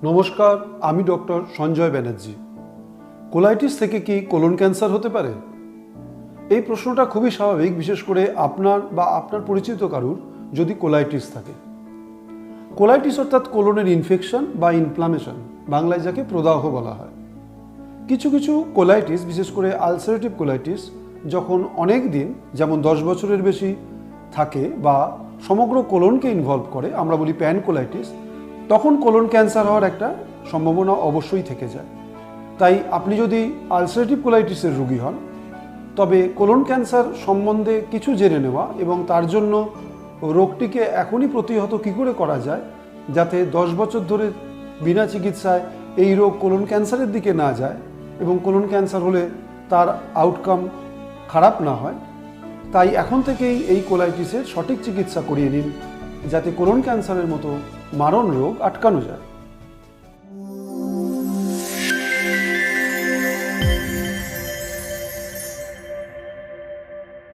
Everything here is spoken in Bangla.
নমস্কার, আমি ডক্টর সঞ্জয় ব্যানার্জি। কোলাইটিস থেকে কি কোলন ক্যান্সার হতে পারে? এই প্রশ্নটা খুবই স্বাভাবিক, বিশেষ করে আপনার বা আপনার পরিচিত কারুর যদি কোলাইটিস থাকে। কোলাইটিস অর্থাৎ কোলনের ইনফেকশন বা ইনফ্লামেশন, বাংলায় যাকে প্রদাহ বলা হয়। কিছু কিছু কোলাইটিস, বিশেষ করে আলসারেটিভ কোলাইটিস, যখন অনেক দিন, যেমন 10 বছরের বেশি থাকে বা সমগ্র কোলনকে ইনভলভ করে, আমরা বলি প্যানকোলাইটিস, তখন কোলন ক্যান্সার হওয়ার একটা সম্ভাবনা অবশ্যই থেকে যায়। তাই আপনি যদি আলসারেটিভ কোলাইটিসের রোগী হন, তবে কোলন ক্যান্সার সম্বন্ধে কিছু জেনে নেওয়া এবং তার জন্য রোগটিকে এখনই প্রতিহত কী করে করা যায়, যাতে 10 বছর ধরে বিনা চিকিৎসায় এই রোগ কোলন ক্যান্সারের দিকে না যায় এবং কোলন ক্যান্সার হলে তার আউটকাম খারাপ না হয়, তাই এখন থেকেই এই কোলাইটিসের সঠিক চিকিৎসা করিয়ে নিন, যাতে কোলন ক্যান্সারের মতো মারণ রোগ আটকানো যায়।